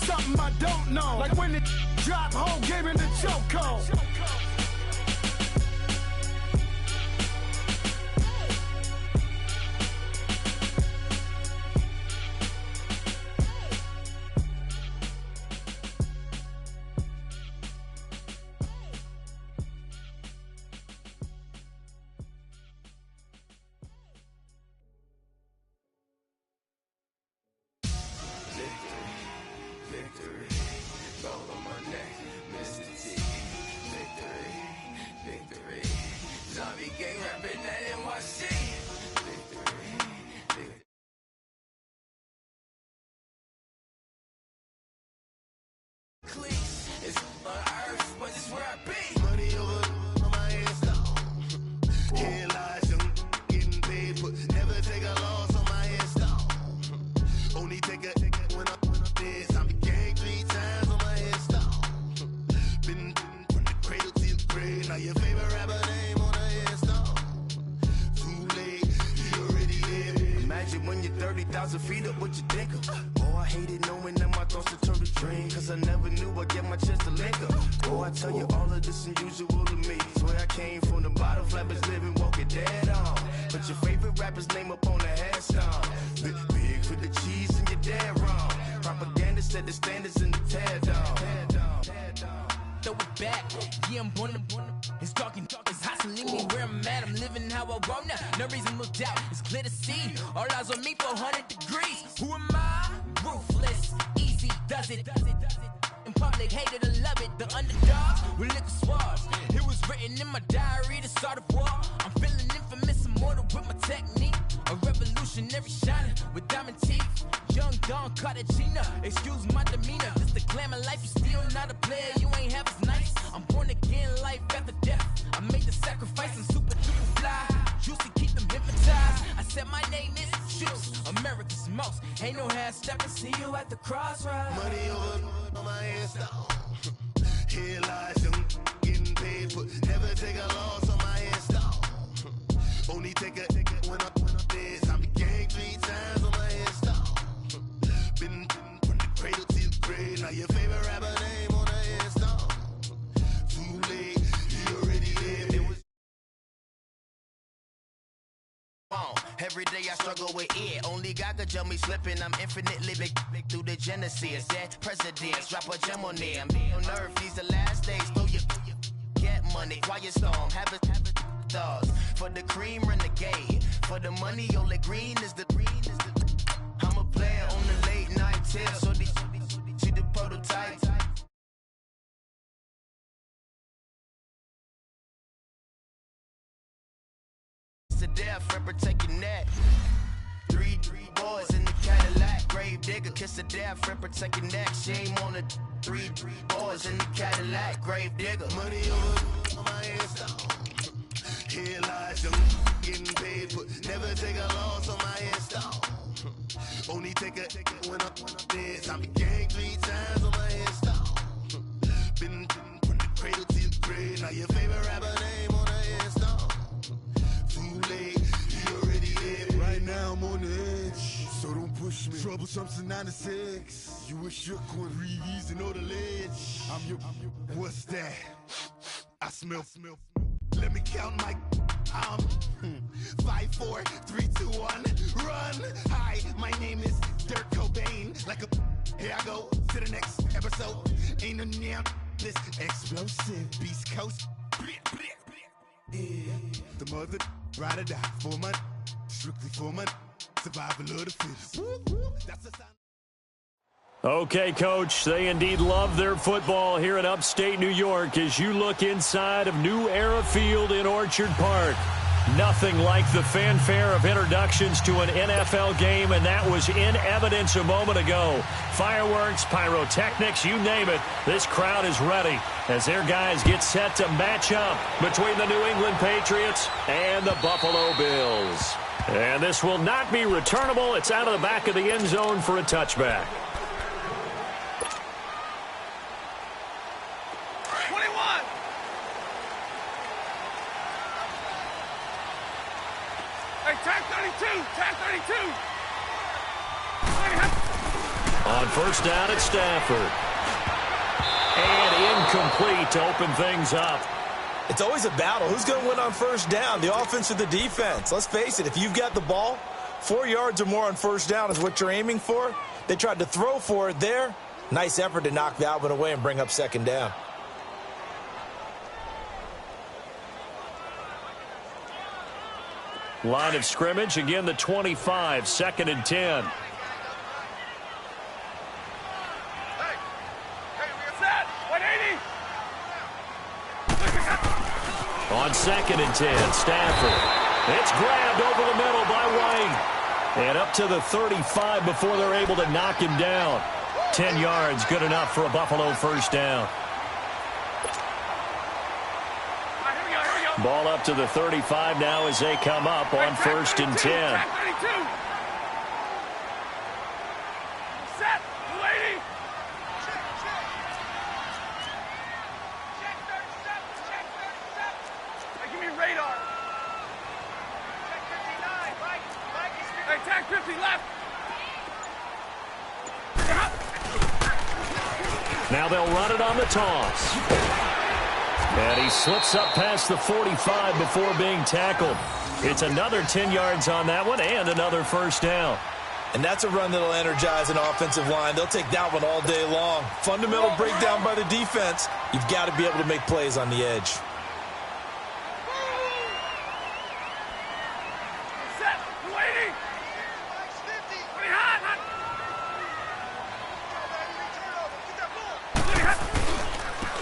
something I don't know. Like when the drop, whole game in the chokehold. Feet up, what you think of? Oh, I hated knowing that my thoughts would turn to dream, cause I never knew I'd get my chest to link up. Oh, I tell you all of this unusual to me. Swear I came from the bottom, flappers living, walking dead on. Put your favorite rapper's name up on the headstone. Big for the cheese and you're dead wrong. Propaganda set the standards in the tear down. Throw it back, yeah, I'm born to. It's dark, it's hot, so leave me where I'm at. I'm living how I want now. No reasonable doubt, it's clear to see. All eyes on me, 400 degrees. Who am I? Ruthless, easy, does it. In public, hate it or love it. The underdogs with liquor swabs. It was written in my diary to start a war. I'm feeling infamous, immortal with my technique. A revolutionary shining with diamond teeth. Young Don Cartagena, excuse my demeanor. Just the glamour life, you still not a player, you ain't half as nice. I'm born again, life after death. I made the sacrifice, I'm super duper fly. Used to keep them hypnotized. I said my name is Juice, America's most. Ain't no half step, I see you at the crossroads. Money over on my headstone. Here lies young, getting paid, but never take a loss on my headstone. Only take a when I'm dead. I be gang 3 times on my headstone. Been from the cradle to the grave. Now your favorite rapper name on the headstone. Too late, you already lived. It was every day I struggle with it. Only God could jump me slipping. I'm infinitely big through the genesis. Dead presidents, drop a gem on them. On earth, these the last days. Throw your get money, quiet storm. Have it dogs. For the cream, renegade. For the money, only green is the I'm a player on the late night tip. So these see the prototype. To death, for protecting that. Three boys in the Cadillac. Grave digger, kiss the death, for protecting that. Shame on the three boys in the Cadillac. Grave digger. Money over on my headstone. Here lies young, getting paid, but never take a loss on my headstone. Only take a when I'm dead. I be gang 3 times on my headstone. Been from the cradle to the grave. Now your favorite rapper name on the headstone. Too late, you already lived. Right now I'm on the edge, so don't push me. Troublesome to 9 to 6. You a shook one, breathe and know the ledge. I'm your, what's that? I smell. Let me count my 5, 4, 3, 2, 1, run. Hi, my name is Dirk Cobain. Like a here I go to the next episode. Ain't no damn this explosive Beast Coast. Yeah. The mother ride or die for my strictly for my survival of the fittest. That's the sound. Okay, Coach, they indeed love their football here in upstate New York as you look inside of New Era Field in Orchard Park. Nothing like the fanfare of introductions to an NFL game, and that was in evidence a moment ago. Fireworks, pyrotechnics, you name it. This crowd is ready as their guys get set to match up between the New England Patriots and the Buffalo Bills. And this will not be returnable. It's out of the back of the end zone for a touchback. On first down, it's Stafford. And incomplete to open things up. It's always a battle. Who's going to win on first down, the offense or the defense? Let's face it, if you've got the ball, 4 yards or more on first down is what you're aiming for. They tried to throw for it there. Nice effort to knock that one away and bring up second down. Line of scrimmage, again the 25, 2nd and 10. On 2nd and 10, Stafford. It's grabbed over the middle by White. And up to the 35 before they're able to knock him down. 10 yards, good enough for a Buffalo first down. Ball up to the 35 now as they come up on 1st and 10. Now they'll run it on the toss. And he slips up past the 45 before being tackled. It's another 10 yards on that one and another first down. And that's a run that'll energize an offensive line. They'll take that one all day long. Fundamental breakdown by the defense. You've got to be able to make plays on the edge.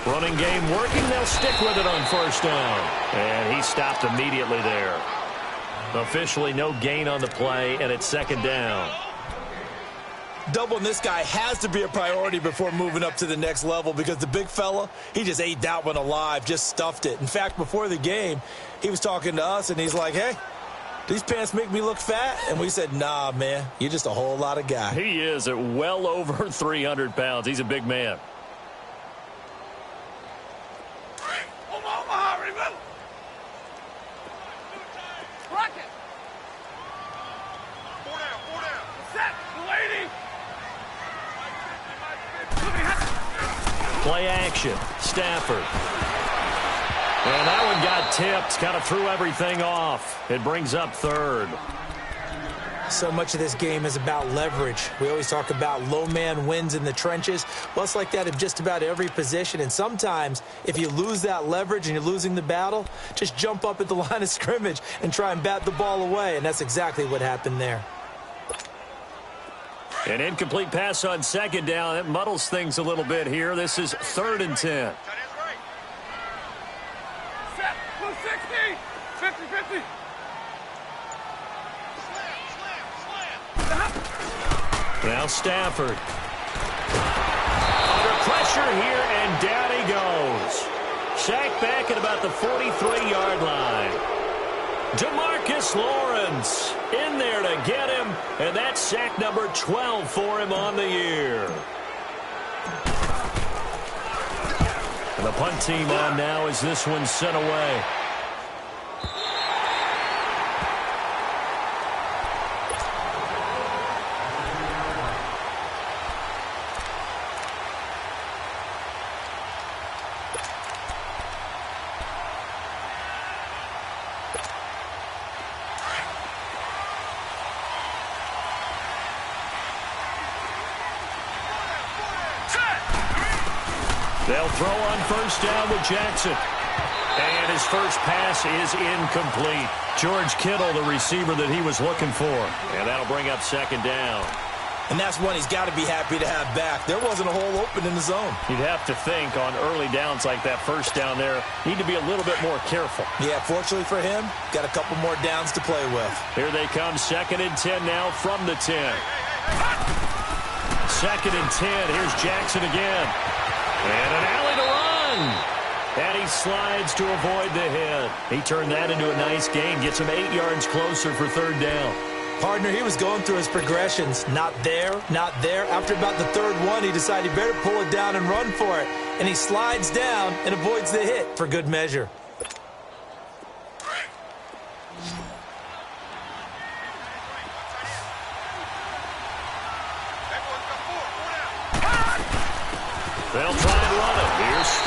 Running game working. They'll stick with it on first down. And he stopped immediately there. Officially no gain on the play, and it's 2nd down. Doubling this guy has to be a priority before moving up to the next level because the big fella, he just ate that one alive, just stuffed it. In fact, before the game, he was talking to us, and he's like, hey, these pants make me look fat? And we said, nah, man, you're just a whole lot of guy. He is at well over 300 pounds. He's a big man. Play action. Stafford. And that one got tipped. Kind of threw everything off. It brings up 3rd. So much of this game is about leverage. We always talk about low man wins in the trenches. Well, it's like that in just about every position. And sometimes, if you lose that leverage and you're losing the battle, just jump up at the line of scrimmage and try and bat the ball away. And that's exactly what happened there. An incomplete pass on 2nd down. It muddles things a little bit here. This is 3rd and 10. Set, 260, 50-50. Now Stafford. Under pressure here, and down he goes. Sacked back at about the 43-yard line. DeMarcus Lawrence in there to get him, and that's sack number 12 for him on the year. And the punt team on now as this one's sent away. They'll throw on first down with Jackson. And his first pass is incomplete. George Kittle, the receiver that he was looking for. And that'll bring up 2nd down. And that's one he's got to be happy to have back. There wasn't a hole open in the zone. You'd have to think on early downs like that first down there, need to be a little bit more careful. Yeah, fortunately for him, got a couple more downs to play with. Here they come, 2nd and 10 now from the 10. 2nd and 10, here's Jackson again. And an alley to run. And he slides to avoid the hit. He turned that into a nice gain. Gets him 8 yards closer for 3rd down. Partner, he was going through his progressions. Not there, not there. After about the 3rd one, he decided he better pull it down and run for it. And he slides down and avoids the hit for good measure.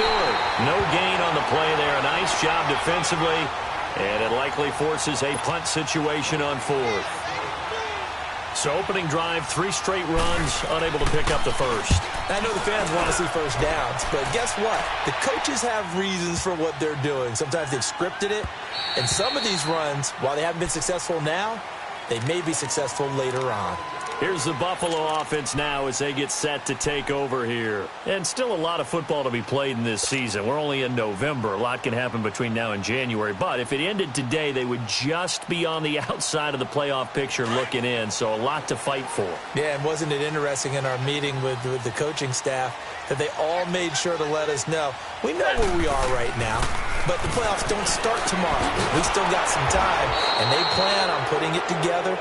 Stewart. No gain on the play there. A nice job defensively, and it likely forces a punt situation on fourth. So opening drive, 3 straight runs, unable to pick up the first. I know the fans want to see first downs, but guess what? The coaches have reasons for what they're doing. Sometimes they've scripted it, and some of these runs, while they haven't been successful now, they may be successful later on. Here's the Buffalo offense now as they get set to take over here. And still a lot of football to be played in this season. We're only in November. A lot can happen between now and January. But if it ended today, they would just be on the outside of the playoff picture looking in. So a lot to fight for. Yeah, and wasn't it interesting in our meeting with the coaching staff that they all made sure to let us know, we know where we are right now, but the playoffs don't start tomorrow. We still got some time, and they plan on putting it together,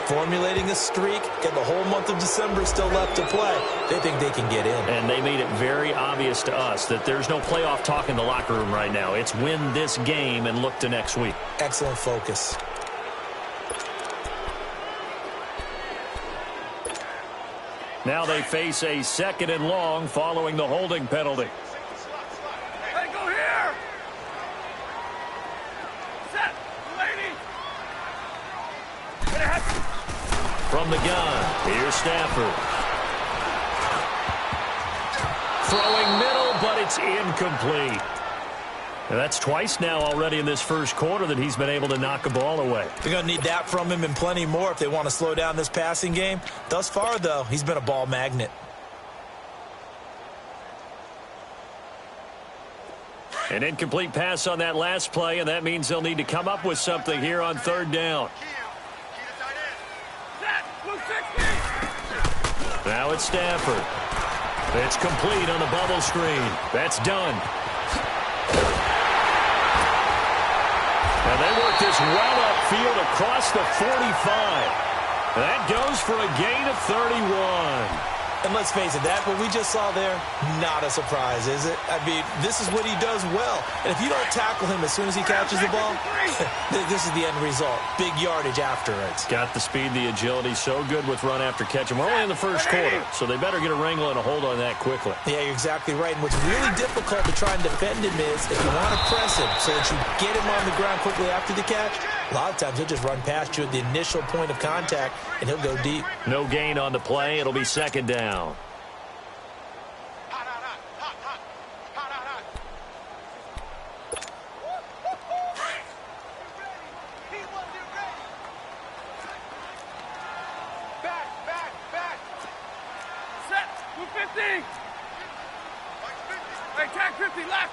formulating a streak, get the whole month of December still left to play. They think they can get in. And they made it very obvious to us that there's no playoff talk in the locker room right now. It's win this game and look to next week. Excellent focus. Now they face a 2nd and long following the holding penalty. Hey, go here! Set! Lady! From the gun, here's Stafford. Throwing middle, but it's incomplete. And that's twice now already in this first quarter that he's been able to knock a ball away. They're going to need that from him and plenty more if they want to slow down this passing game. Thus far, though, he's been a ball magnet. An incomplete pass on that last play, and that means they'll need to come up with something here on 3rd down. Now it's Stafford. It's complete on the bubble screen. That's done. And they work this well upfield across the 45. That goes for a gain of 31. And let's face it, that what we just saw there, not a surprise, is it? I mean, this is what he does well. And if you don't tackle him as soon as he catches the ball, this is the end result. Big yardage afterwards. Got the speed, the agility, so good with run after catch. And we're only in the first quarter, so they better get a wrangle and a hold on that quickly. Yeah, you're exactly right. And what's really difficult to try and defend him is if you want to press him so that you get him on the ground quickly after the catch, a lot of times he'll just run past you at the initial point of contact, and he'll go deep. No gain on the play. It'll be 2nd down. Tag 50 left.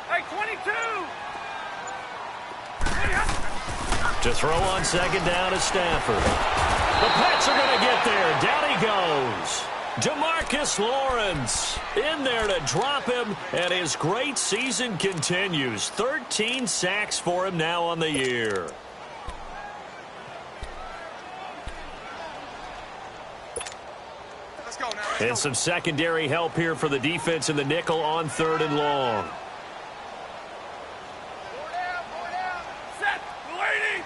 Hey, 22. To throw on 2nd down is Stafford. The Pats are going to get there. Down he goes. DeMarcus Lawrence in there to drop him, and his great season continues. 13 sacks for him now on the year. And some secondary help here for the defense in the nickel on 3rd and long. Set. Lady.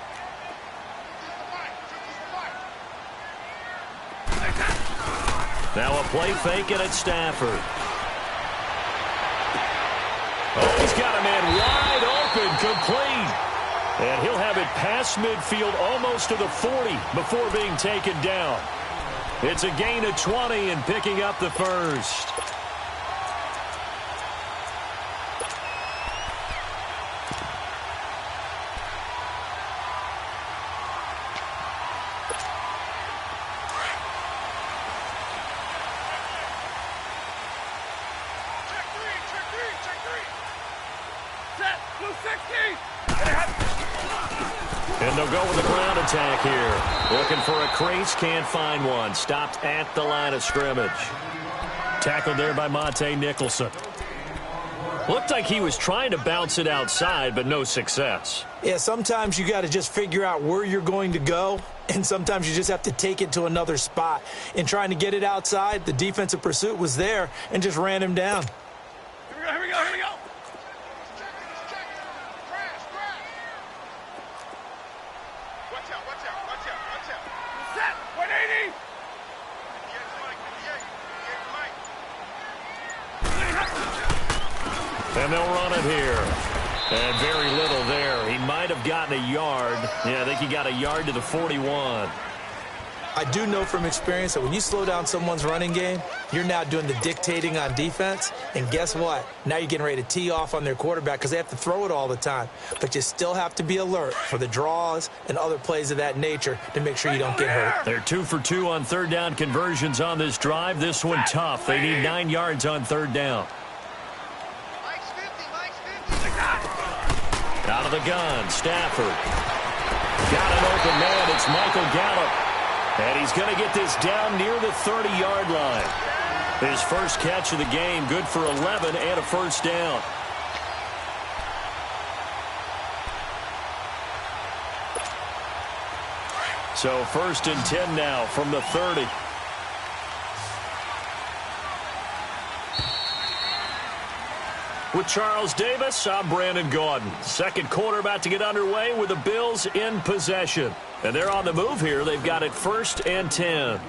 Now a play fake and it's Stafford. Oh, he's got a man wide open, complete. And he'll have it past midfield almost to the 40 before being taken down. It's a gain of 20 and picking up the first. Set. Blue 60. And they'll go with the ground attack here. Looking for a crease, can't find one. Stopped at the line of scrimmage. Tackled there by Monte Nicholson. Looked like he was trying to bounce it outside, but no success. Yeah, sometimes you got to just figure out where you're going to go, and sometimes you just have to take it to another spot. In trying to get it outside, the defensive pursuit was there and just ran him down. Here we go. Set. 180. And they'll run it here. And very little there. He might have gotten a yard. Yeah, I think he got a yard to the 41. I do know from experience that when you slow down someone's running game, you're now doing the dictating on defense. And guess what? Now you're getting ready to tee off on their quarterback because they have to throw it all the time. But you still have to be alert for the draws and other plays of that nature to make sure you don't get hurt. They're 2 for 2 on third down conversions on this drive. This one tough. They need 9 yards on third down. Out of the gun, Stafford. Got an open man. It's Michael Gallup. And he's going to get this down near the 30-yard line. His first catch of the game, good for 11 and a first down. So 1st and 10 now from the 30. With Charles Davis, I'm Brandon Gaudin. Second quarter about to get underway with the Bills in possession. And they're on the move here. They've got it 1st and 10.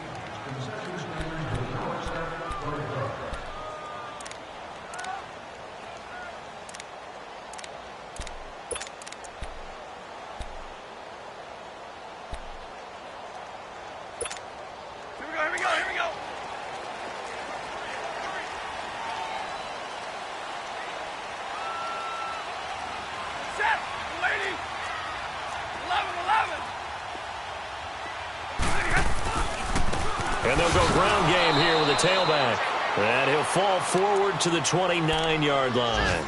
And they'll go ground game here with a tailback. And he'll fall forward to the 29-yard line.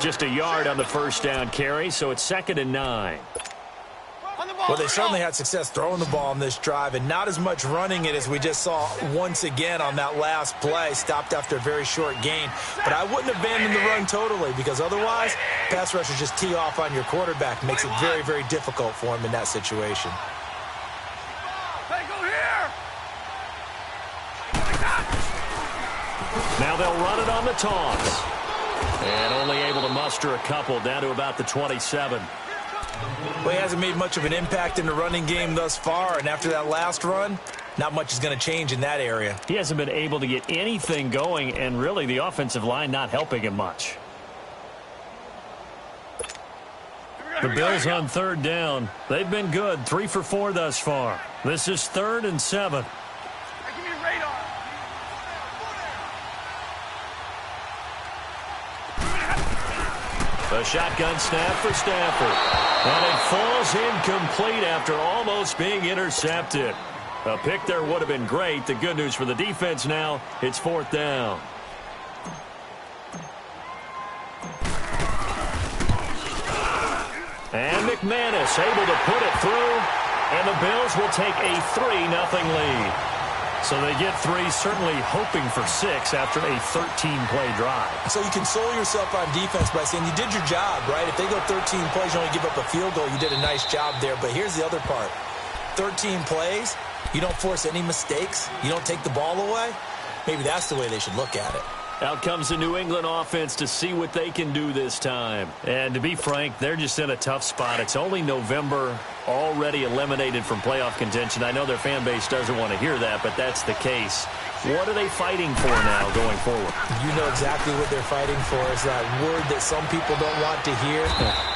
Just a yard on the first down carry, so it's 2nd and 9. Well, they certainly had success throwing the ball on this drive, and not as much running it as we just saw once again on that last play. Stopped after a very short gain. But I wouldn't abandon the run totally, because otherwise, pass rushers just tee off on your quarterback. Makes it very, very difficult for him in that situation. Now they'll run it on the toss. And only able to muster a couple down to about the 27. Well, he hasn't made much of an impact in the running game thus far, and after that last run, not much is going to change in that area. He hasn't been able to get anything going, and really the offensive line not helping him much. The Bills on third down. They've been good, 3 for 4 thus far. This is 3rd and 7. A shotgun snap for Stafford. And it falls incomplete after almost being intercepted. A pick there would have been great. The good news for the defense now, it's 4th down. And McManus able to put it through. And the Bills will take a 3-0 lead. So they get 3, certainly hoping for 6 after a 13-play drive. So you console yourself on defense by saying you did your job, right? If they go 13 plays, you only give up a field goal, you did a nice job there. But here's the other part. 13 plays, you don't force any mistakes, you don't take the ball away. Maybe that's the way they should look at it. Out comes the New England offense to see what they can do this time. And to be frank, they're just in a tough spot. It's only November, already eliminated from playoff contention. I know their fan base doesn't want to hear that, but that's the case. What are they fighting for now going forward? You know exactly what they're fighting for. Is that word that some people don't want to hear,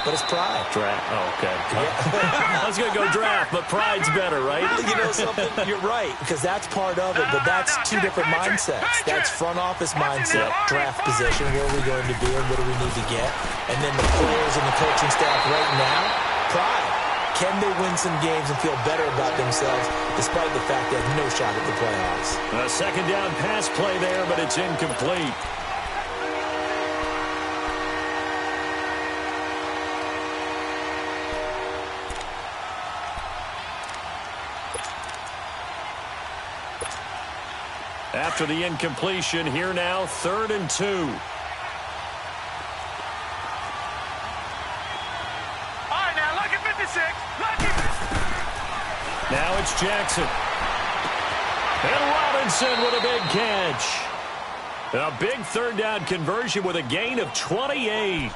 but it's pride. Draft. Oh, okay. Yeah. I was going to go draft, but pride's better, right? You know something? You're right, because that's part of it, but that's 2 different mindsets. That's front office mindset, draft position, where are we going to be and what do we need to get? And then the players and the coaching staff right now, pride. Can they win some games and feel better about themselves despite the fact they have no shot at the playoffs? A second down pass play there, but it's incomplete. After the incompletion, here now, 3rd and 2. Now it's Jackson. And Robinson with a big catch. A big 3rd down conversion with a gain of 28.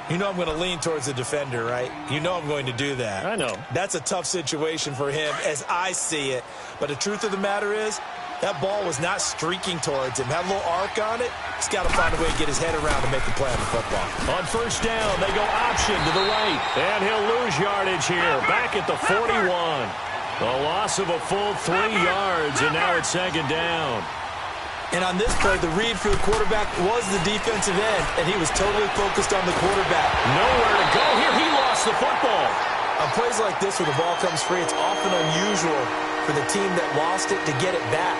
You know I'm going to lean towards the defender, right? You know I'm going to do that. I know. That's a tough situation for him as I see it. But the truth of the matter is, That ball was not streaking towards him. Had a little arc on it. He's got to find a way to get his head around to make the play on the football. On first down, they go option to the right. And he'll lose yardage here. Back at the 41. A loss of a full 3 yards, and now it's second down. And on this play, the read for the quarterback was the defensive end, and he was totally focused on the quarterback. Nowhere to go here. He lost the football. On plays like this where the ball comes free, it's often unusual for the team that lost it to get it back.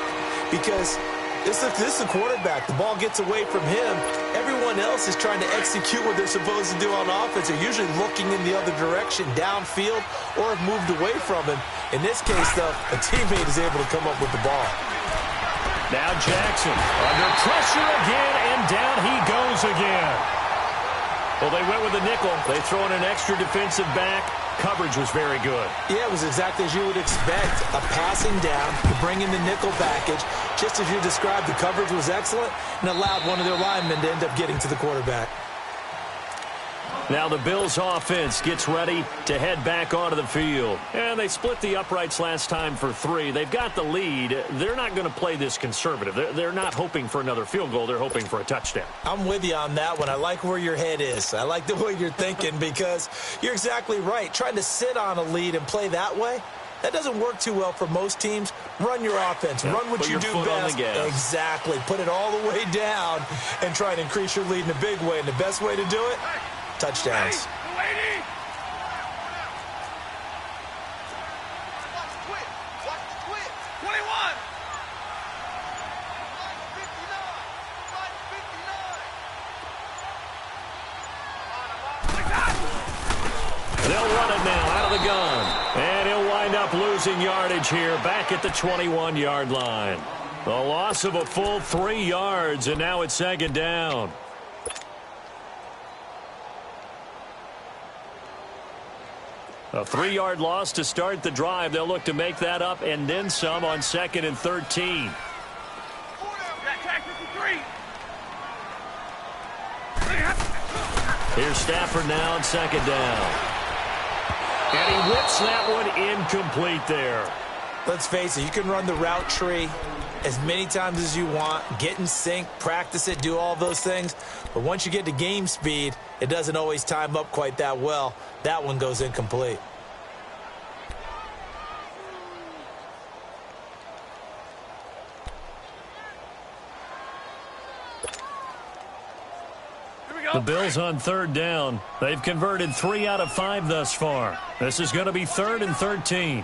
Because this is the quarterback. The ball gets away from him. Everyone else is trying to execute what they're supposed to do on offense. They're usually looking in the other direction, downfield, or have moved away from him. In this case, though, a teammate is able to come up with the ball. Now Jackson under pressure again, and down he goes again. Well, they went with a nickel. They throw in an extra defensive back. Coverage was very good. Yeah, it was exactly as you would expect. A passing down to bring in the nickel package. Just as you described, the coverage was excellent and allowed one of their linemen to end up getting to the quarterback. Now the Bills offense gets ready to head back onto the field. And they split the uprights last time for 3. They've got the lead. They're not going to play this conservative. They're not hoping for another field goal. They're hoping for a touchdown. I'm with you on that one. I like where your head is. I like the way you're thinking because you're exactly right. Trying to sit on a lead and play that way, that doesn't work too well for most teams. Run your offense. Run what you do best. Exactly. Put it all the way down and try and increase your lead in a big way. And the best way to do it, touchdowns. They'll run it now out of the gun. And he'll wind up losing yardage here back at the 21-yard line. A loss of a full 3 yards, and now it's second down. A 3-yard loss to start the drive. They'll look to make that up and then some on 2nd and 13. Here's Stafford now on 2nd down. And he whips that one incomplete there. Let's face it, you can run the route tree as many times as you want, get in sync, practice it, do all those things. But once you get to game speed, it doesn't always time up quite that well. That one goes incomplete. The Bills on 3rd down. They've converted 3 out of 5 thus far. This is going to be 3rd and 13.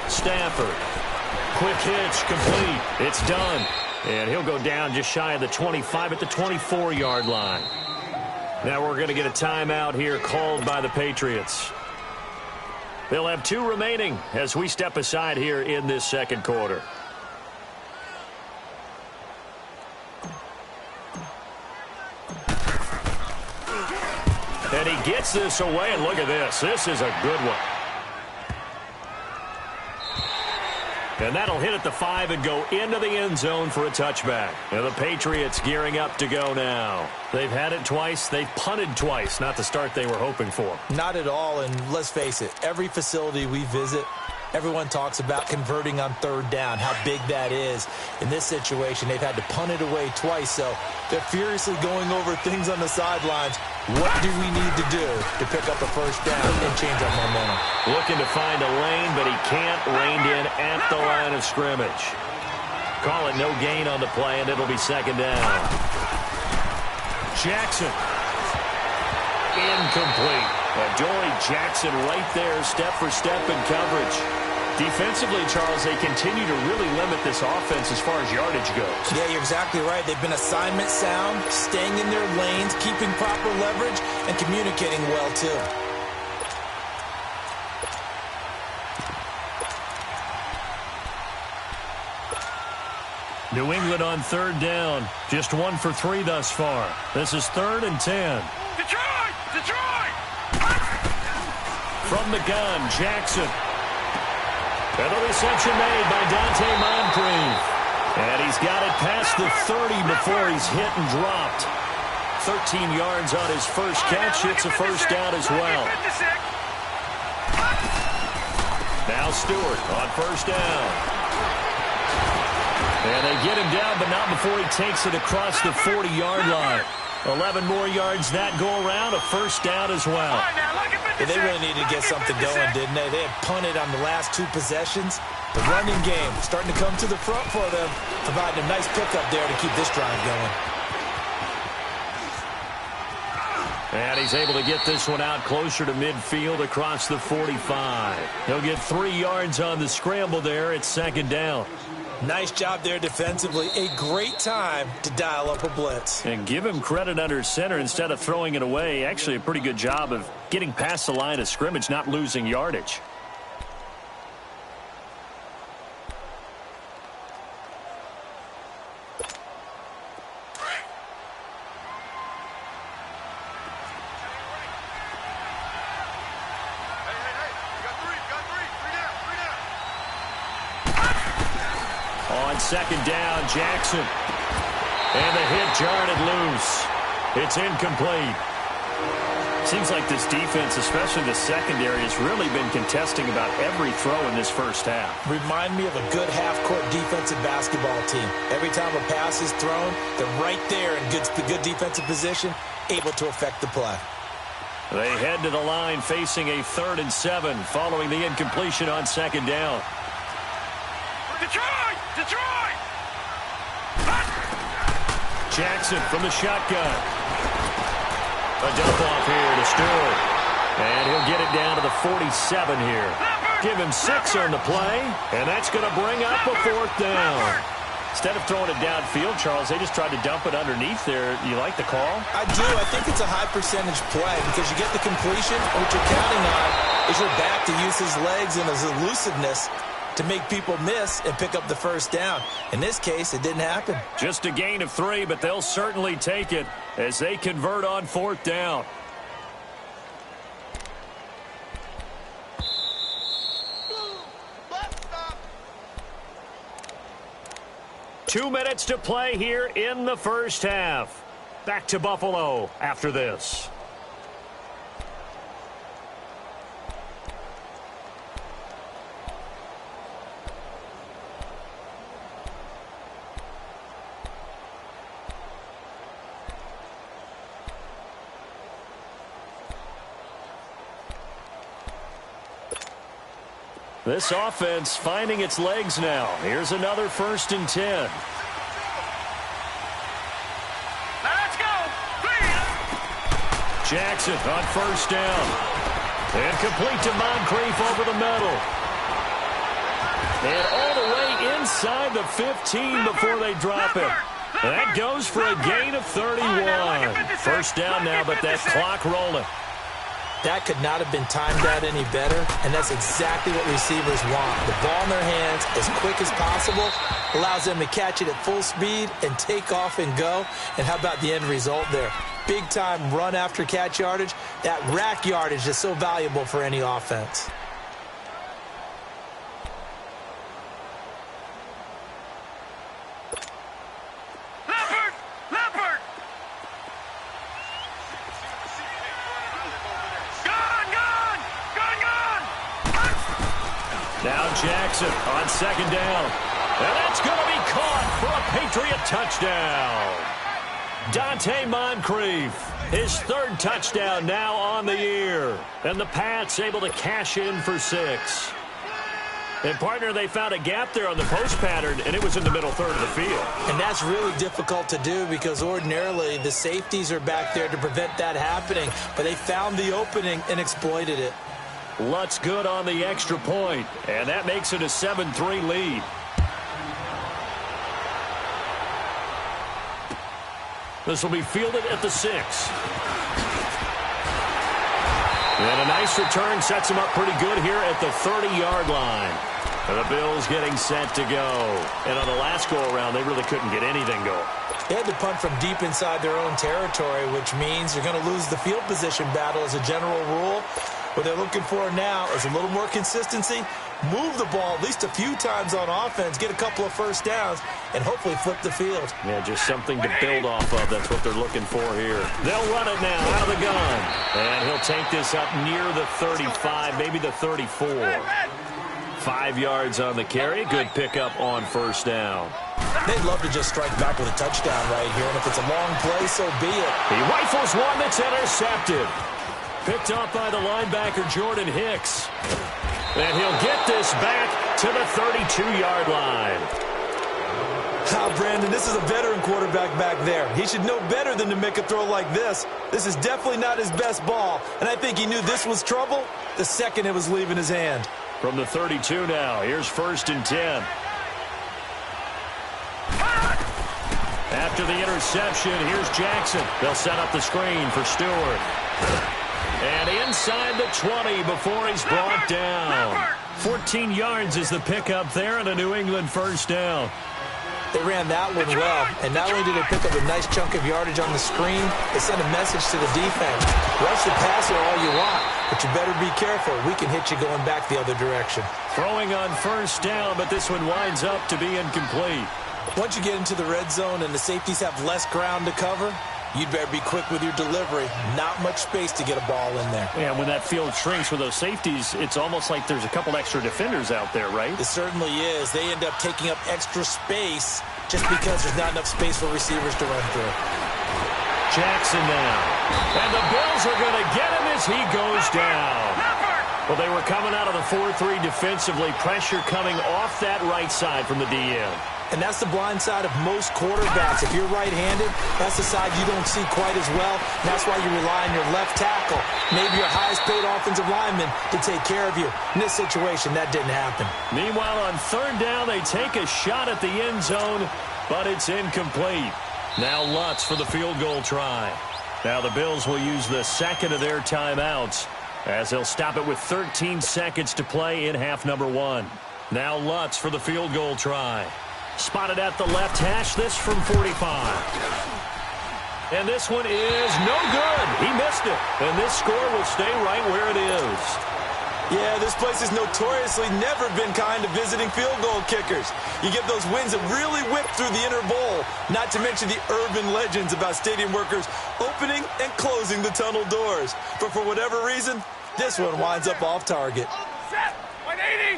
Stafford. Quick hitch, complete. It's done. And he'll go down just shy of the 25 at the 24-yard line. Now we're going to get a timeout here called by the Patriots. They'll have 2 remaining as we step aside here in this second quarter. And he gets this away, and look at this. This is a good one. And that'll hit at the 5 and go into the end zone for a touchback. And the Patriots gearing up to go now. They've had it twice. They've punted twice. Not the start they were hoping for. Not at all, and let's face it, every facility we visit, everyone talks about converting on 3rd down, how big that is. In this situation, they've had to punt it away twice, so they're furiously going over things on the sidelines. What do we need to do to pick up a 1st down and change our momentum? Looking to find a lane, but he can't. Reined in at the line of scrimmage. Call it no gain on the play, and it'll be 2nd down. Jackson. Incomplete. Adoree Jackson right there, step for step in coverage. Defensively, Charles, they continue to really limit this offense as far as yardage goes. Yeah, you're exactly right. They've been assignment sound, staying in their lanes, keeping proper leverage, and communicating well, too. New England on 3rd down. Just 1 for 3 thus far. This is 3rd and 10. Detroit! Detroit! From the gun, Jackson. And the reception made by Dante Moncrief. And he's got it past the 30 before he's hit and dropped. 13 yards on his first catch. It's a 1st down as well. Now Stewart on first down. And they get him down, but not before he takes it across the 40-yard line. 11 more yards that go around, a first down as well. Yeah, they really needed to get something going, didn't they? They had punted on the last 2 possessions. The running game starting to come to the front for them, providing a nice pickup there to keep this drive going. And he's able to get this one out closer to midfield across the 45. He'll get 3 yards on the scramble there. It's second down. Nice job there defensively. A great time to dial up a blitz. And give him credit under center instead of throwing it away. Actually, a pretty good job of getting past the line of scrimmage, not losing yardage. On second down, Jackson. And the hit jarred it loose. It's incomplete. Seems like this defense, especially the secondary, has really been contesting about every throw in this first half. Remind me of a good half-court defensive basketball team. Every time a pass is thrown, they're right there in good defensive position, able to affect the play. They head to the line facing a 3rd and 7 following the incompletion on second down. Detroit! Detroit! Jackson from the shotgun. A dump off here to Stewart. And he'll get it down to the 47 here. Give him 6 on the play, and that's going to bring up a 4th down. Instead of throwing it downfield, Charles, they just tried to dump it underneath there. You like the call? I do. I think it's a high percentage play because you get the completion. What you're counting on is your back to use his legs and his elusiveness to make people miss and pick up the first down. In this case, it didn't happen. Just a gain of 3, but they'll certainly take it as they convert on 4th down. Two minutes to play here in the first half. Back to Buffalo after this. This offense finding its legs now. Here's another 1st and 10. Let's go! Jackson on first down. And complete to Moncrief over the middle. And all the way inside the 15 before they drop it. That goes for a gain of 31. First down now, but that clock rolling. That could not have been timed out any better, and that's exactly what receivers want. The ball in their hands as quick as possible, allows them to catch it at full speed and take off and go. And how about the end result there? Big-time run after catch yardage. That rack yardage is so valuable for any offense. Now Jackson on second down. And that's going to be caught for a Patriot touchdown. Dante Moncrief, his 3rd touchdown now on the year. And the Pats able to cash in for 6. And, partner, they found a gap there on the post pattern, and it was in the middle 3rd of the field. And that's really difficult to do because ordinarily the safeties are back there to prevent that happening. But they found the opening and exploited it. Lutz good on the extra point, and that makes it a 7-3 lead. This will be fielded at the 6. And a nice return sets him up pretty good here at the 30-yard line. And the Bills getting set to go. And on the last go-around, they really couldn't get anything going. They had to punt from deep inside their own territory, which means you're going to lose the field position battle as a general rule. What they're looking for now is a little more consistency, move the ball at least a few times on offense, get a couple of first downs, and hopefully flip the field. Yeah, just something to build off of. That's what they're looking for here. They'll run it now out of the gun. And he'll take this up near the 35, maybe the 34. 5 yards on the carry. Good pickup on first down. They'd love to just strike back with a touchdown right here, and if it's a long play, so be it. He rifles one that's intercepted. Picked up by the linebacker, Jordan Hicks. And he'll get this back to the 32-yard line. Brandon, this is a veteran quarterback back there. He should know better than to make a throw like this. This is definitely not his best ball, and I think he knew this was trouble the second it was leaving his hand. From the 32 now, here's 1st and 10. After the interception, here's Jackson. They'll set up the screen for Stewart. And inside the 20 before he's brought down. 14 yards is the pickup there and a New England first down. They ran that one well, and not only did they pick up a nice chunk of yardage on the screen, they sent a message to the defense. Rush the passer all you want, but you better be careful. We can hit you going back the other direction. Throwing on first down, but this one winds up to be incomplete. Once you get into the red zone and the safeties have less ground to cover, you'd better be quick with your delivery. Not much space to get a ball in there. Yeah, when that field shrinks with those safeties, it's almost like there's a couple extra defenders out there, right? It certainly is. They end up taking up extra space just because there's not enough space for receivers to run through. Jackson now. And the Bills are going to get him as he goes down. Well, they were coming out of the 4-3 defensively. Pressure coming off that right side from the DM. And that's the blind side of most quarterbacks. If you're right-handed, that's the side you don't see quite as well. And that's why you rely on your left tackle, maybe your highest-paid offensive lineman, to take care of you. In this situation, that didn't happen. Meanwhile, on 3rd down, they take a shot at the end zone, but it's incomplete. Now Lutz for the field goal try. Now the Bills will use the second of their timeouts as they'll stop it with 13 seconds to play in half number 1. Now Lutz for the field goal try. Spotted at the left hash, this from 45. And this one is no good. He missed it. And this score will stay right where it is. Yeah, this place has notoriously never been kind to visiting field goal kickers. You get those wins that really whip through the inner bowl, not to mention the urban legends about stadium workers opening and closing the tunnel doors. But for whatever reason, this one winds up off target. Set! 180!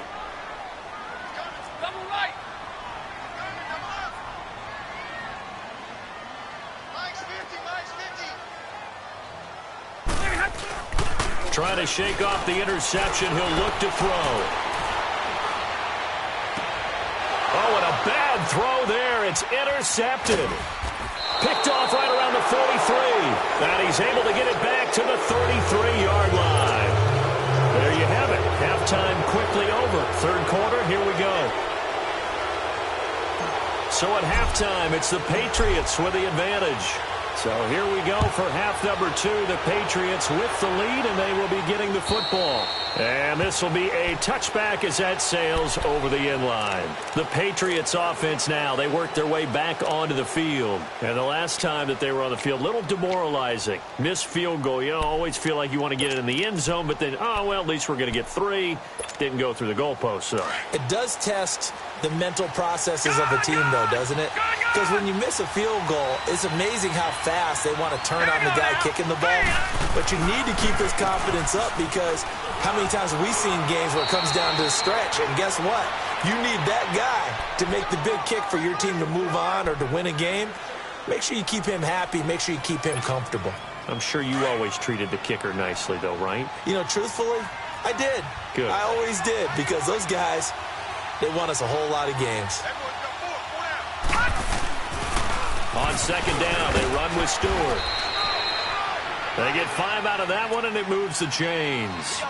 Double right! Trying to shake off the interception. He'll look to throw. Oh, and a bad throw there. It's intercepted. Picked off right around the 43. And he's able to get it back to the 33-yard line. There you have it. Halftime quickly over. 3rd quarter, here we go. So at halftime, it's the Patriots with the advantage. So here we go for half number 2. The Patriots with the lead, and they will be getting the football. And this will be a touchback as that sails over the end line. The Patriots offense now, they work their way back onto the field. And the last time that they were on the field, a little demoralizing. Missed field goal. You always feel like you want to get it in the end zone, but then, oh, well, at least we're going to get 3. Didn't go through the goalpost, so. It does test the mental processes of a team, though, doesn't it? Because when you miss a field goal, it's amazing how fast they want to turn on the guy kicking the ball. But you need to keep his confidence up, because how many times have we seen games where it comes down to a stretch? And guess what? You need that guy to make the big kick for your team to move on or to win a game. Make sure you keep him happy. Make sure you keep him comfortable. I'm sure you always treated the kicker nicely, though, right? You know, truthfully, I did. Good. I always did, because those guys, they won us a whole lot of games. On 2nd down, they run with Stewart. They get 5 out of that one, and it moves the chains.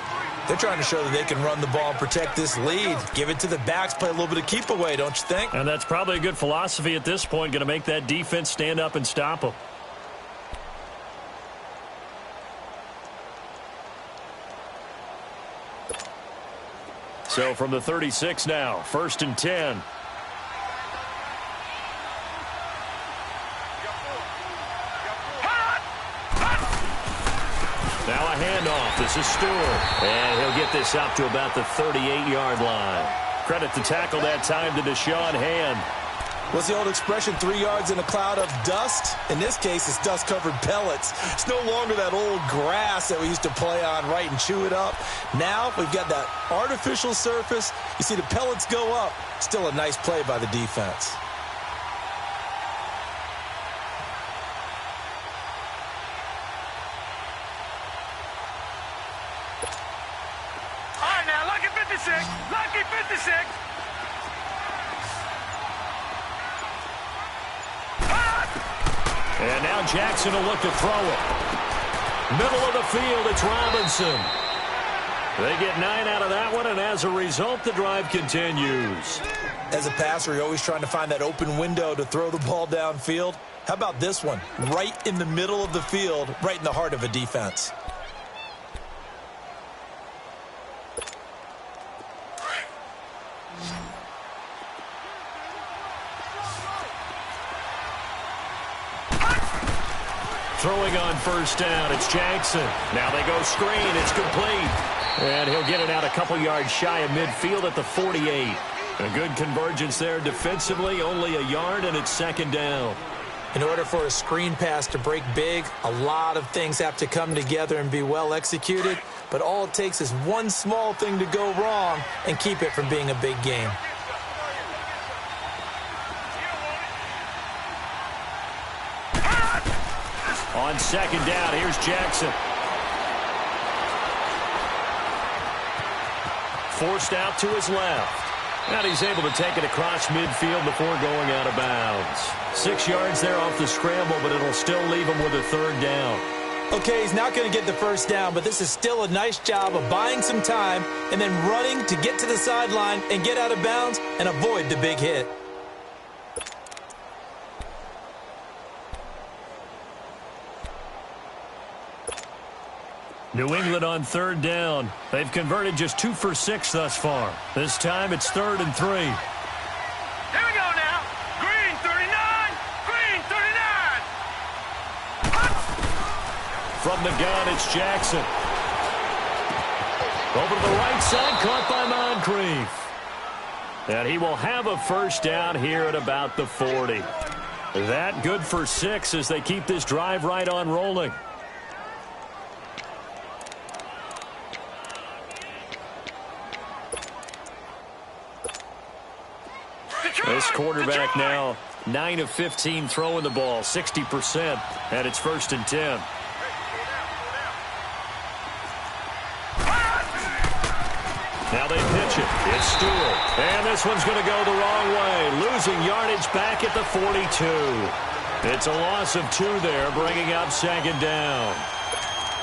They're trying to show that they can run the ball and protect this lead. Give it to the backs, play a little bit of keep away, don't you think? And that's probably a good philosophy at this point, going to make that defense stand up and stop them. So from the 36 now, 1st and 10. Now a handoff. This is Stewart. And he'll get this up to about the 38-yard line. Credit to tackle that time to Deshaun Hand. What's the old expression, 3 yards in a cloud of dust? In this case, it's dust-covered pellets. It's no longer that old grass that we used to play on, right, and chew it up. Now we've got that artificial surface. You see the pellets go up. Still a nice play by the defense. All right, now, lucky 56. Lucky 56. And now Jackson will look to throw it. Middle of the field, it's Robinson. They get 9 out of that one, and as a result, the drive continues. As a passer, you're always trying to find that open window to throw the ball downfield. How about this one? Right in the middle of the field, right in the heart of a defense. Throwing on first down, it's Jackson. Now they go screen, it's complete. And he'll get it out a couple yards shy of midfield at the 48. A good convergence there defensively, only a yard, and it's second down. In order for a screen pass to break big, a lot of things have to come together and be well executed. But all it takes is one small thing to go wrong and keep it from being a big game. On second down, here's Jackson. Forced out to his left. And he's able to take it across midfield before going out of bounds. 6 yards there off the scramble, but it'll still leave him with a third down. Okay, he's not going to get the first down, but this is still a nice job of buying some time and then running to get to the sideline and get out of bounds and avoid the big hit. New England on third down. They've converted just 2 for 6 thus far. This time it's 3rd and 3. Here we go now. Green 39. Green 39. From the gun, it's Jackson. Over to the right side, caught by Moncrief. And he will have a first down here at about the 40. That good for 6 as they keep this drive right on rolling. This quarterback now 9 of 15 throwing the ball, 60%, and it's 1st and 10. Now they pitch it. It's Stewart. And this one's going to go the wrong way. Losing yardage back at the 42. It's a loss of 2 there, bringing up second down.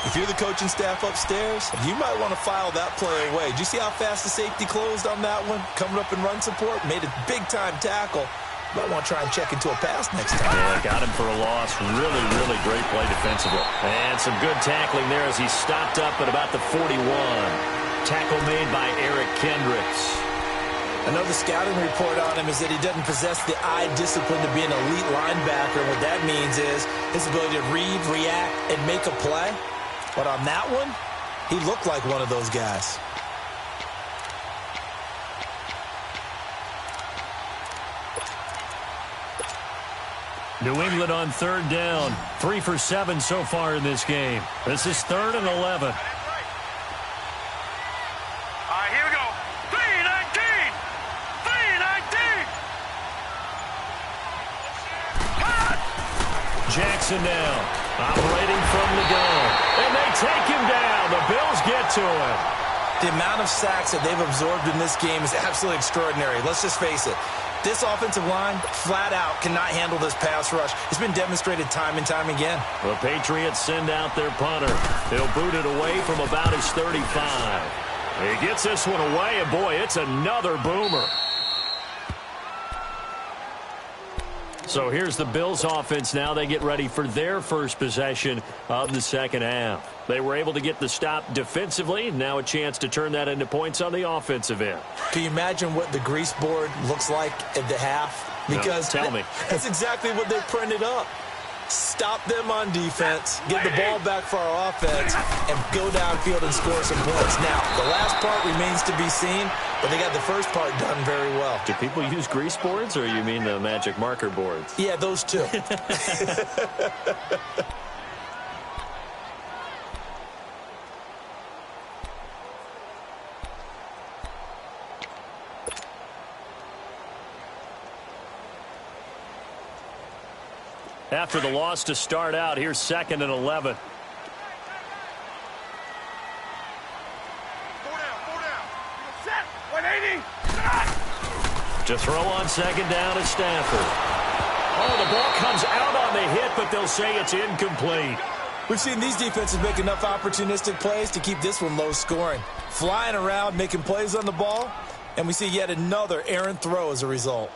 If you're the coaching staff upstairs, you might want to file that play away. Did you see how fast the safety closed on that one? Coming up in run support, made a big-time tackle. Might want to try and check into a pass next time. Yeah, got him for a loss. Really, really great play defensively. And some good tackling there as he stopped up at about the 41. Tackle made by Eric Kendricks. Another scouting report on him is that he doesn't possess the eye discipline to be an elite linebacker. What that means is his ability to read, react, and make a play. But on that one, he looked like one of those guys. New England on third down. 3 for 7 so far in this game. This is 3rd and 11. All right, here we go. 319. 319. Jackson now, operating from the gun. And they take him down. The Bills get to him. The amount of sacks that they've absorbed in this game is absolutely extraordinary. Let's just face it. This offensive line, flat out, cannot handle this pass rush. It's been demonstrated time and time again. The Patriots send out their punter. He'll boot it away from about his 35. He gets this one away, and boy, it's another boomer. So here's the Bills offense now. They get ready for their first possession of the second half. They were able to get the stop defensively. Now a chance to turn that into points on the offensive end. Can you imagine what the grease board looks like at the half? Because no, tell me. That's exactly what they printed up. Stop them on defense, get the ball back for our offense, and go downfield and score some points. Now, the last part remains to be seen, but they got the first part done very well. Do people use grease boards, or you mean the magic marker boards? Yeah, those two. After the loss to start out, here's 2nd and 11. To throw on 2nd down is Stafford. Oh, the ball comes out on the hit, but they'll say it's incomplete. We've seen these defenses make enough opportunistic plays to keep this one low scoring. Flying around, making plays on the ball, and we see yet another errant throw as a result.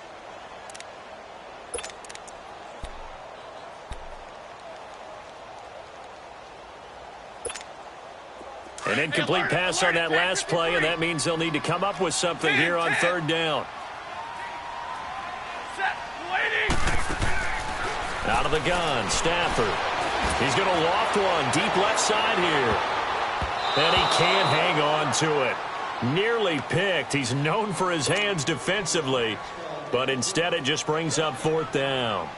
An incomplete pass on that last play, and that means they'll need to come up with something here on 3rd down. Out of the gun, Stafford. He's going to loft one deep left side here. And he can't hang on to it. Nearly picked. He's known for his hands defensively, but instead it just brings up 4th down.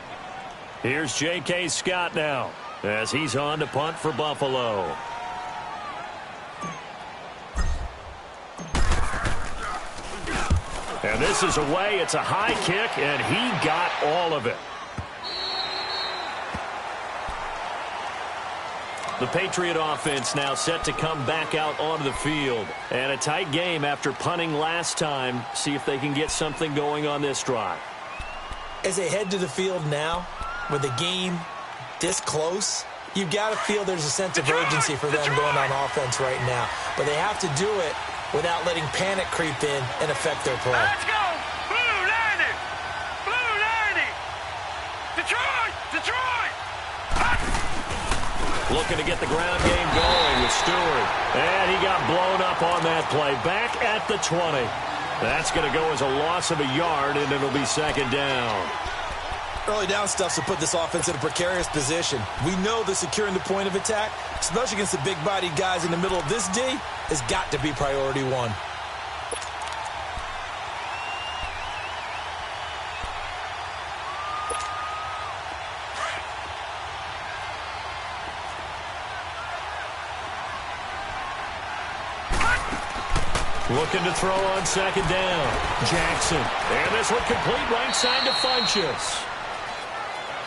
Here's J.K. Scott now as he's on to punt for Buffalo. And this is away. It's a high kick, and he got all of it. The Patriot offense now set to come back out onto the field. And a tight game after punting last time. See if they can get something going on this drive. As they head to the field now, with the game this close, you've got to feel there's a sense of urgency for them going on offense right now. But they have to do it without letting panic creep in and affect their play. Let's go! Blue Lightning! Blue Lightning! Detroit! Detroit! Looking to get the ground game going with Stewart. And he got blown up on that play. Back at the 20. That's going to go as a loss of a yard, and it'll be 2nd down. Early down stuff to put this offense in a precarious position. We know that securing the point of attack, especially against the big-bodied guys in the middle of this D, has got to be priority one. Looking to throw on 2nd down. Jackson. And this one complete right side to Funchess.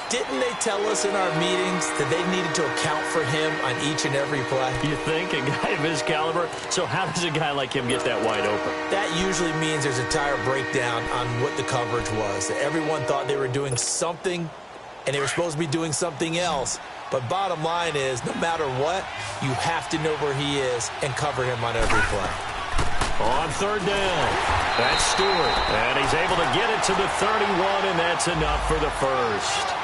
Didn't they tell us in our meetings that they needed to account for him on each and every play? You think? A guy of his caliber? So how does a guy like him get that wide open? That usually means there's a entire breakdown on what the coverage was. That everyone thought they were doing something, and they were supposed to be doing something else. But bottom line is, no matter what, you have to know where he is and cover him on every play. On 3rd down, that's Stewart. And he's able to get it to the 31, and that's enough for the first.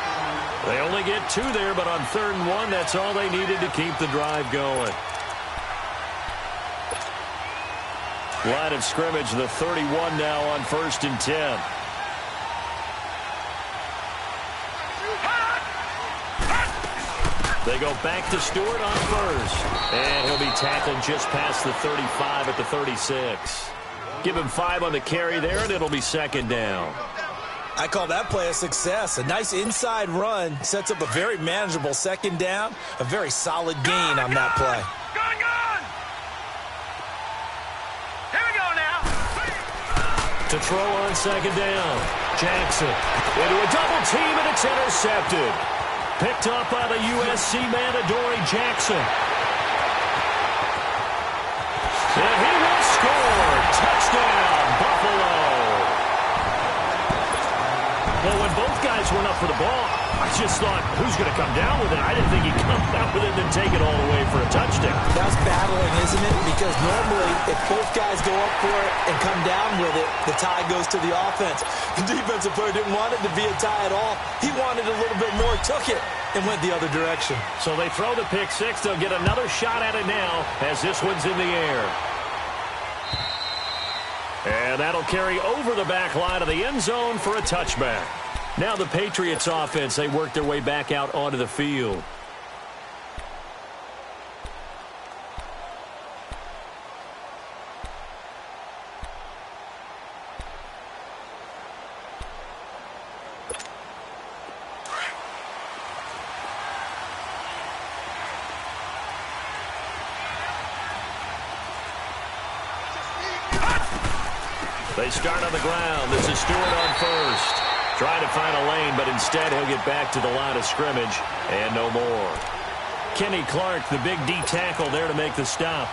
They only get 2 there, but on 3rd and 1, that's all they needed to keep the drive going. Line of scrimmage, the 31 now on 1st and 10. They go back to Stewart on 1st. And he'll be tackled just past the 35 at the 36. Give him 5 on the carry there, and it'll be 2nd down. I call that play a success. A nice inside run sets up a very manageable 2nd down. A very solid gain on that play. Gone! Here we go now. To throw on 2nd down. Jackson into a double team, and it's intercepted. Picked up by the USC man, Adoree Jackson. And he will score. Touchdown, Buffalo. Well, when both guys went up for the ball, I just thought, who's going to come down with it? I didn't think he'd come down with it and then take it all the way for a touchdown. That's battling, isn't it? Because normally, if both guys go up for it and come down with it, the tie goes to the offense. The defensive player didn't want it to be a tie at all. He wanted a little bit more, took it, and went the other direction. So they throw the pick 6. They'll get another shot at it now as this one's in the air. And that'll carry over the back line of the end zone for a touchback. Now the Patriots offense, they work their way back out onto the field. They start on the ground. This is Stewart on first. Trying to find a lane, but instead he'll get back to the line of scrimmage and no more. Kenny Clark, the big D tackle there to make the stop.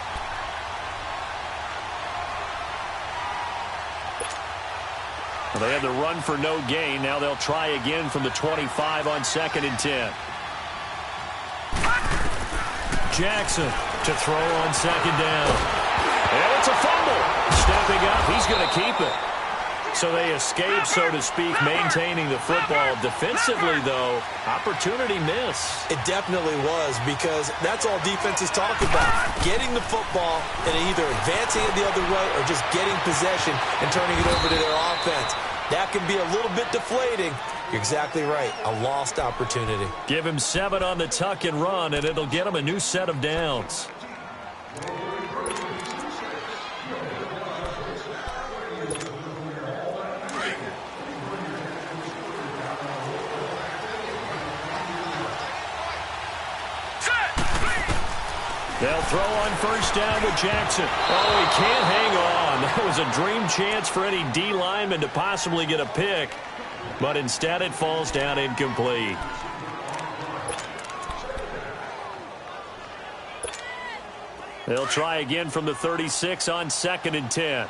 Well, they had the run for no gain. Now they'll try again from the 25 on 2nd and 10. Jackson to throw on 2nd down. And it's a fumble. Stepping up, he's going to keep it. So they escape, so to speak, maintaining the football. Defensively, though, opportunity miss. It definitely was, because that's all defenses talk about. Getting the football and either advancing it the other way or just getting possession and turning it over to their offense. That can be a little bit deflating. You're exactly right. A lost opportunity. Give him 7 on the tuck and run, and it'll get him a new set of downs. They'll throw on 1st down with Jackson. Oh, he can't hang on. That was a dream chance for any D lineman to possibly get a pick. But instead it falls down incomplete. They'll try again from the 36 on 2nd and 10.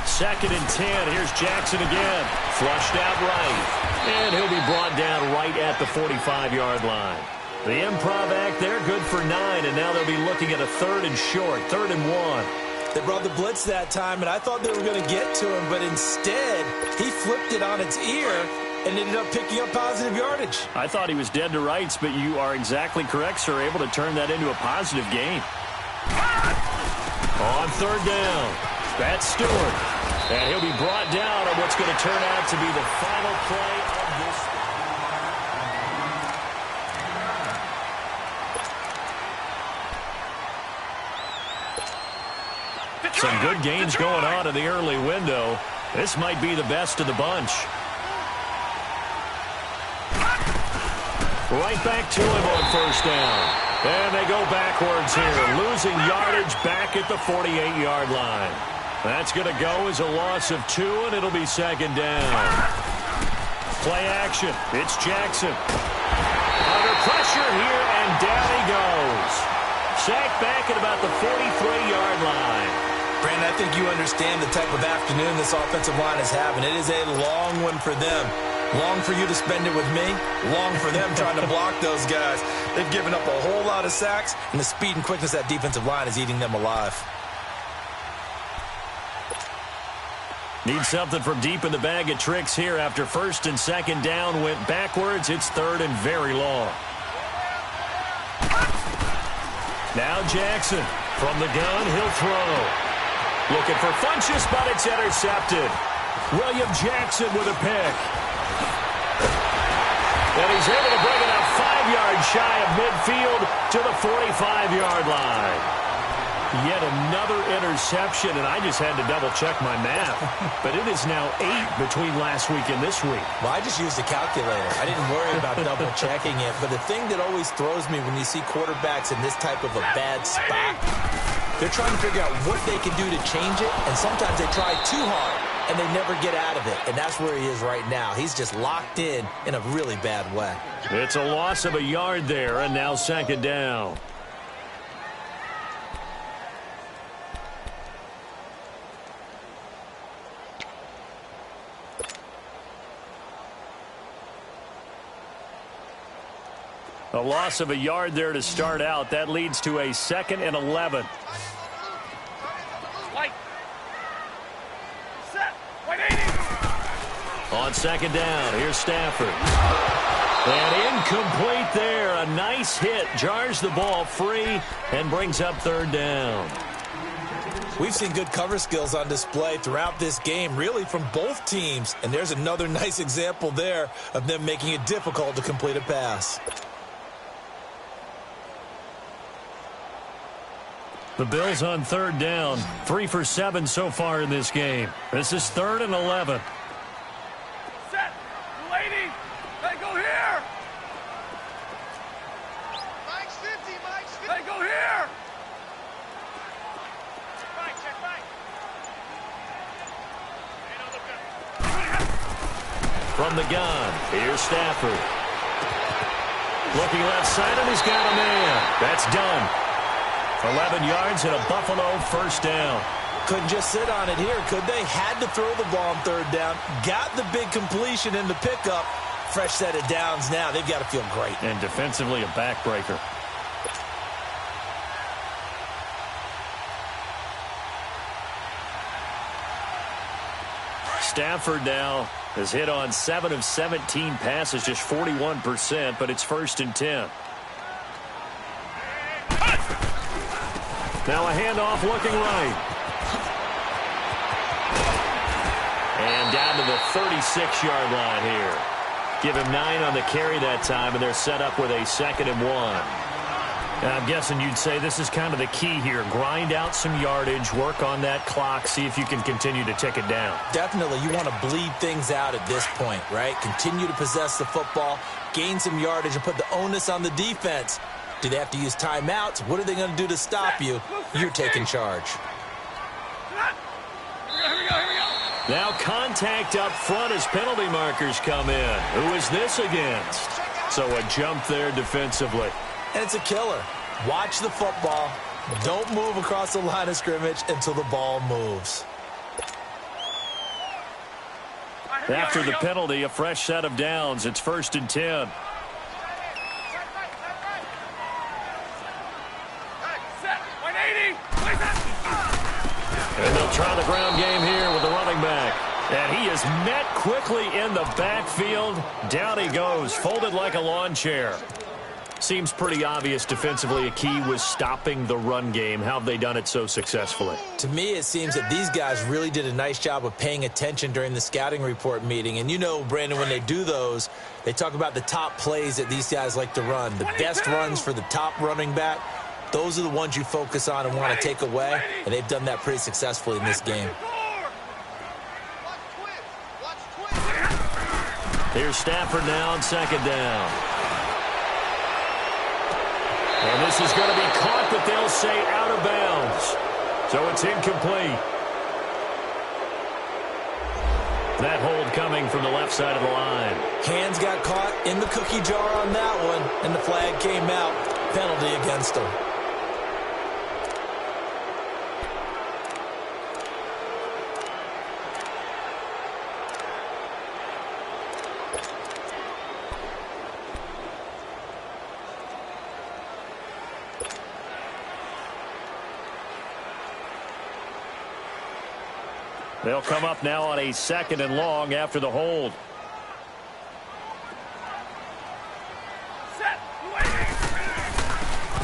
Second and 10. Here's Jackson again. Flushed out right. And he'll be brought down right at the 45-yard line. The improv act there, good for 9. And now they'll be looking at a 3rd and short, 3rd and 1. They brought the blitz that time, and I thought they were going to get to him. But instead, he flipped it on its ear and ended up picking up positive yardage. I thought he was dead to rights, but you are exactly correct, sir. Able to turn that into a positive gain. On 3rd down, that's Stewart. And he'll be brought down on what's going to turn out to be the final play of this. Some good games going on in the early window. This might be the best of the bunch. Right back to him on 1st down. And they go backwards here, losing yardage back at the 48-yard line. That's going to go as a loss of 2, and it'll be 2nd down. Play action. It's Jackson. Under pressure here, and down he goes. Sacked back at about the 43-yard line. Brandon, I think you understand the type of afternoon this offensive line is having. It is a long one for them. Long for you to spend it with me. Long for them trying to block those guys. They've given up a whole lot of sacks, and the speed and quickness of that defensive line is eating them alive. Need something from deep in the bag of tricks here after 1st and 2nd down went backwards. It's 3rd and very long. Now Jackson from the gun. He'll throw. Looking for Funchess, but it's intercepted. William Jackson with a pick. And he's able to bring it up 5 yards shy of midfield to the 45-yard line. Yet another interception, and I just had to double-check my math. But it is now 8 between last week and this week. Well, I just used a calculator. I didn't worry about double-checking it. But the thing that always throws me when you see quarterbacks in this type of a bad spot, they're trying to figure out what they can do to change it, and sometimes they try too hard, and they never get out of it. And that's where he is right now. He's just locked in a really bad way. It's a loss of a yard there, and now 2nd down. A loss of a yard there to start out. That leads to a 2nd and 11. On 2nd down, here's Stafford. And incomplete there. A nice hit. Jars the ball free and brings up 3rd down. We've seen good cover skills on display throughout this game, really from both teams. And there's another nice example there of them making it difficult to complete a pass. The Bills on 3rd down. 3 for 7 so far in this game. This is 3rd and 11. Set. Lady. They go here. from the gun. Here's Stafford. Looking left side, and he's got a man. That's done. 11 yards and a Buffalo first down. Couldn't just sit on it here, could they? Had to throw the ball on third down. Got the big completion in the pickup. Fresh set of downs now. They've got to feel great. And defensively, a backbreaker. Stafford now has hit on 7 of 17 passes, just 41%, but it's 1st and 10. Now a handoff looking right. And down to the 36-yard line here. Give him 9 on the carry that time, and they're set up with a 2nd and 1. I'm guessing you'd say this is kind of the key here. Grind out some yardage, work on that clock, see if you can continue to tick it down. Definitely. You want to bleed things out at this point, right? Continue to possess the football, gain some yardage, and put the onus on the defense. Do they have to use timeouts? What are they going to do to stop you? You're taking charge. Now contact up front as penalty markers come in. Who is this against? So a jump there defensively. And it's a killer. Watch the football. Don't move across the line of scrimmage until the ball moves. After the penalty, a fresh set of downs. It's 1st and 10. And they'll try the ground game here with the running back. And he is met quickly in the backfield. Down he goes, folded like a lawn chair. Seems pretty obvious defensively a key was stopping the run game. How have they done it so successfully? To me, it seems that these guys really did a nice job of paying attention during the scouting report meeting. And you know, Brandon, when they do those, they talk about the top plays that these guys like to run. The best runs for the top running back, those are the ones you focus on and want to take away. And they've done that pretty successfully in this game. Here's Stafford now on 2nd down. And this is going to be caught, but they'll say out of bounds. So it's incomplete. That hold coming from the left side of the line. Hands got caught in the cookie jar on that one, and the flag came out. Penalty against him. They'll come up now on a 2nd and long after the hold.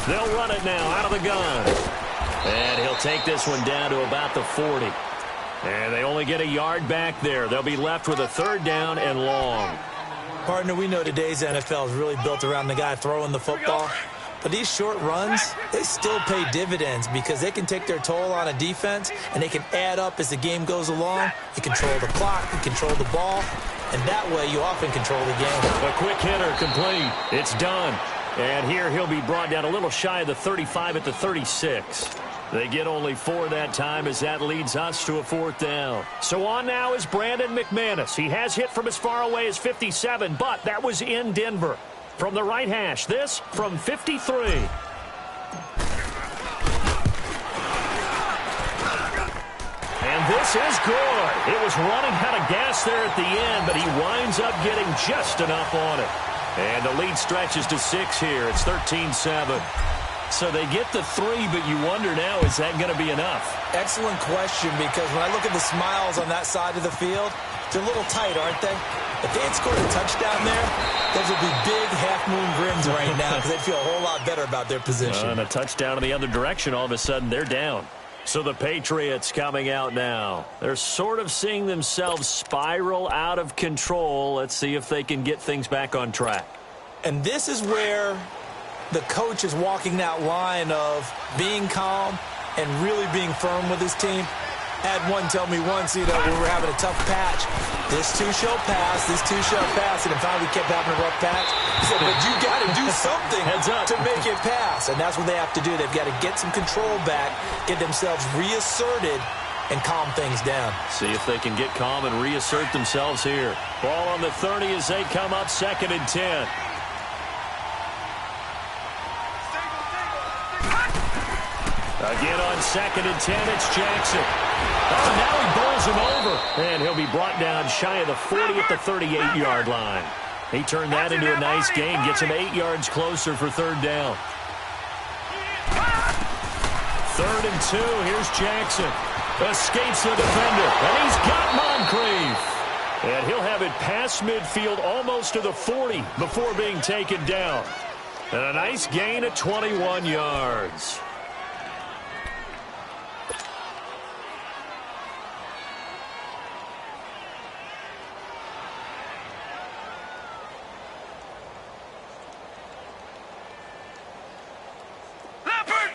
They'll run it now out of the gun. And he'll take this one down to about the 40. And they only get a yard back there. They'll be left with a 3rd down and long. Partner, we know today's NFL is really built around the guy throwing the football. But these short runs, they still pay dividends because they can take their toll on a defense and they can add up as the game goes along. You control the clock, you control the ball, and that way you often control the game. A quick hitter complete. It's done. And here he'll be brought down a little shy of the 35 at the 36. They get only 4 that time as that leads us to a 4th down. So on now is Brandon McManus. He has hit from as far away as 57, but that was in Denver. From the right hash, this from 53. And this is good. It was running out of gas there at the end, but he winds up getting just enough on it. And the lead stretches to 6 here. It's 13-7. So they get the 3, but you wonder now, is that going to be enough? Excellent question, because when I look at the smiles on that side of the field, they're a little tight, aren't they? If they had scored a touchdown there, those would be big half-moon grins right now because they'd feel a whole lot better about their position. And a touchdown in the other direction, all of a sudden they're down. So the Patriots coming out now. They're sort of seeing themselves spiral out of control. Let's see if they can get things back on track. And this is where the coach is walking that line of being calm and really being firm with his team. Had one tell me once, you know, we were having a tough patch. This too shall pass, this too shall pass. And finally we kept having a rough patch. He said, but you got to do something to make it pass. And that's what they have to do. They've got to get some control back, get themselves reasserted, and calm things down. See if they can get calm and reassert themselves here. Ball on the 30 as they come up 2nd and 10. Again on 2nd and 10, it's Jackson. Oh, now he bowls him over. And he'll be brought down shy of the 40 at the 38-yard line. He turned that into a nice gain, gets him 8 yards closer for 3rd down. 3rd and 2, here's Jackson. Escapes the defender, and he's got Moncrief. And he'll have it past midfield almost to the 40 before being taken down. And a nice gain at 21 yards.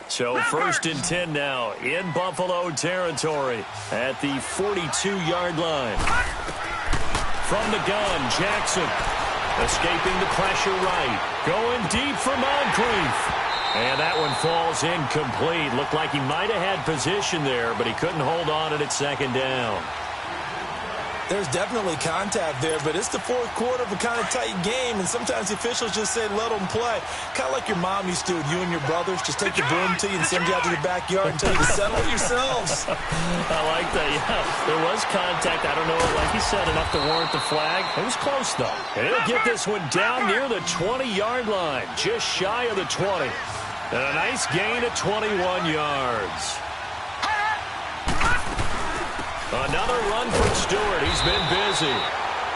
So 1st and 10 now in Buffalo territory at the 42-yard line. From the gun, Jackson escaping the pressure right. Going deep for Moncrief. And that one falls incomplete. Looked like he might have had position there, but he couldn't hold on at it 2nd down. There's definitely contact there, but it's the 4th quarter of a kind of tight game, and sometimes the officials just say, let them play. Kind of like your mom used to with you and your brothers. Just take the broom to you and send you out to the backyard and tell you to settle it yourselves. I like that, yeah. There was contact. I don't know, like he said, enough to warrant the flag. It was close, though. And he'll get this one down near the 20-yard line, just shy of the 20. And a nice gain at 21 yards. Another run from Stewart. He's been busy.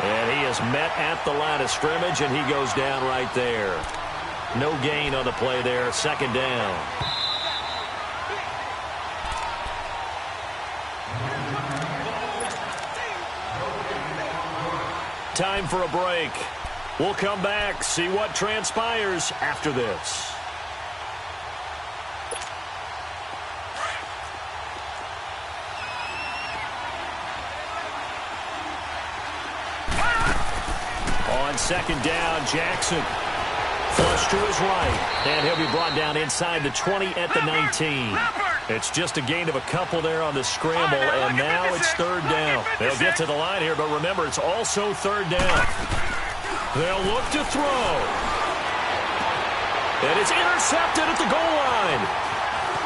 And he is met at the line of scrimmage, and he goes down right there. No gain on the play there. 2nd down. Time for a break. We'll come back, see what transpires after this. On 2nd down, Jackson. Flush to his right. And he'll be brought down inside the 20 at the 19. It's just a gain of a couple there on the scramble, and now it's 3rd down. They'll get to the line here, but remember, it's also 3rd down. They'll look to throw. And it's intercepted at the goal line.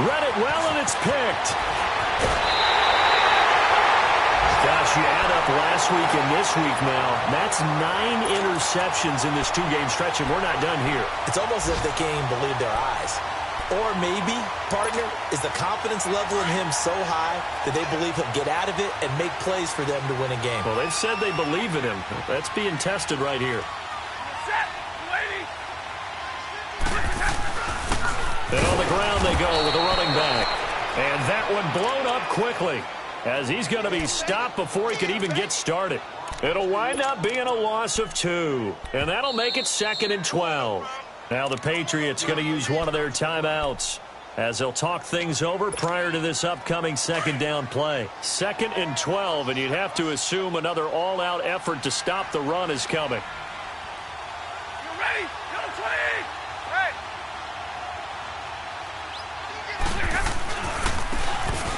Read it well, and it's picked. Gosh, you add up last week and this week now, that's 9 interceptions in this 2-game stretch, and we're not done here. It's almost as if they can't even believe their eyes. Or maybe, partner, is the confidence level in him so high that they believe he'll get out of it and make plays for them to win a game. Well, they've said they believe in him. That's being tested right here. And on the ground they go with a running back. And that one blown up quickly, as he's going to be stopped before he could even get started. It'll wind up being a loss of 2, and that'll make it 2nd and 12. Now the Patriots going to use one of their timeouts as they'll talk things over prior to this upcoming 2nd down play. 2nd and 12, and you'd have to assume another all-out effort to stop the run is coming. You ready? Go 20! Hey!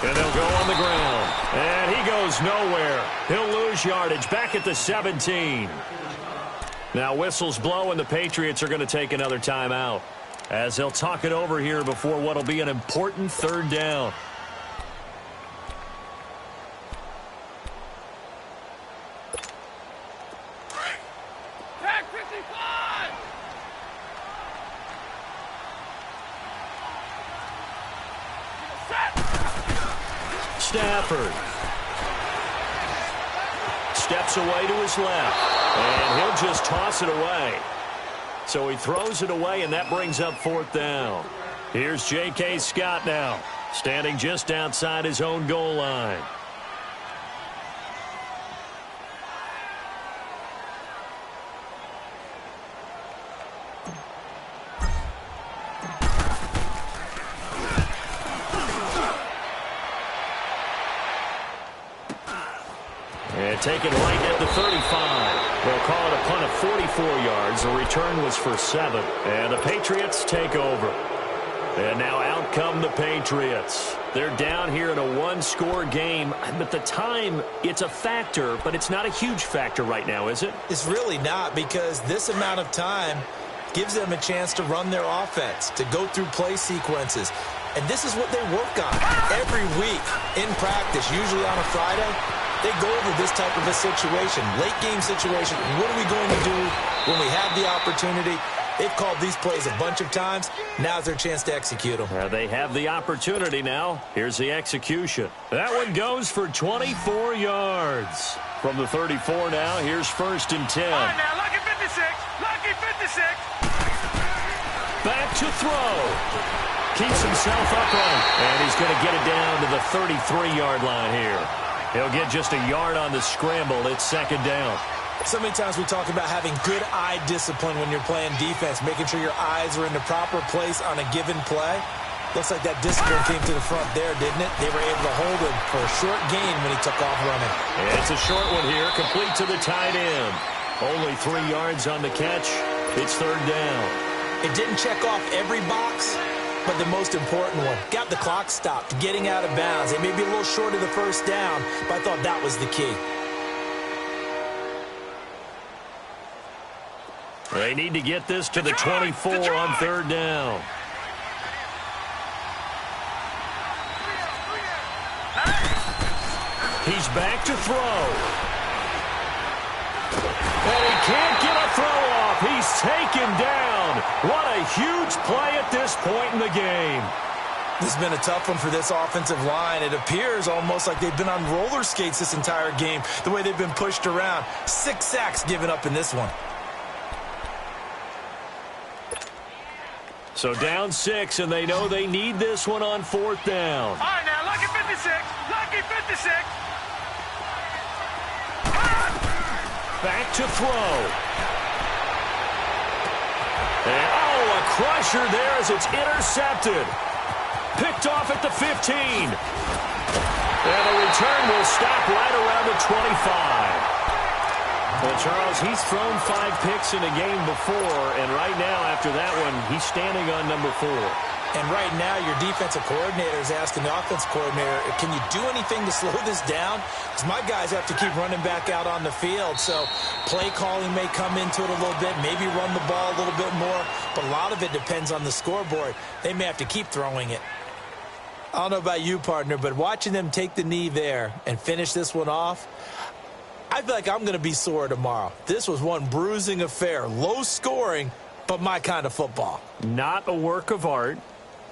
And they'll go on the ground. And he goes nowhere. He'll lose yardage back at the 17. Now whistles blow, and the Patriots are going to take another timeout as they'll talk it over here before what will be an important 3rd down. Tag 55! Stafford steps away to his left, and he'll just toss it away. So he throws it away, and that brings up 4th down. Here's J.K. Scott now, standing just outside his own goal line. And taken right at the 35. They'll call it a punt of 44 yards. The return was for 7. And the Patriots take over. And now out come the Patriots. They're down here in a one-score game, but the time, it's a factor, but it's not a huge factor right now, is it? It's really not, because this amount of time gives them a chance to run their offense, to go through play sequences. And this is what they work on every week in practice, usually on a Friday. They go over this type of a situation, late-game situation. What are we going to do when we have the opportunity? They've called these plays a bunch of times. Now's their chance to execute them. They have the opportunity now. Here's the execution. That one goes for 24 yards. From the 34 now, here's 1st and 10. All right, now, lucky 56. Lucky 56. Back to throw. Keeps himself upright. And he's going to get it down to the 33-yard line here. He'll get just a yard on the scramble. It's 2nd down. So many times we talk about having good eye discipline when you're playing defense, making sure your eyes are in the proper place on a given play. Looks like that discipline came to the front there, didn't it? They were able to hold him for a short gain when he took off running. And it's a short one here, complete to the tight end. Only 3 yards on the catch. It's 3rd down. It didn't check off every box, but the most important one. Got the clock stopped, getting out of bounds. It may be a little short of the 1st down, but I thought that was the key. They need to get this to the 24 on 3rd down. He's back to throw. And he can't get a throw off. He's taken down. What a huge play at this point in the game. This has been a tough one for this offensive line. It appears almost like they've been on roller skates this entire game, the way they've been pushed around. 6 sacks given up in this one. So down 6, and they know they need this one on 4th down. All right, now, lucky 56. Lucky 56. Back to throw. And, a crusher there as it's intercepted. Picked off at the 15. And the return will stop right around the 25. Well, Charles, he's thrown 5 picks in a game before, and right now, after that one, he's standing on number 4. And right now, your defensive coordinator is asking the offensive coordinator, can you do anything to slow this down? Because my guys have to keep running back out on the field, so play calling may come into it a little bit, maybe run the ball a little bit more, but a lot of it depends on the scoreboard. They may have to keep throwing it. I don't know about you, partner, but watching them take the knee there and finish this one off, I feel like I'm going to be sore tomorrow. This was one bruising affair. Low scoring, but my kind of football. Not a work of art,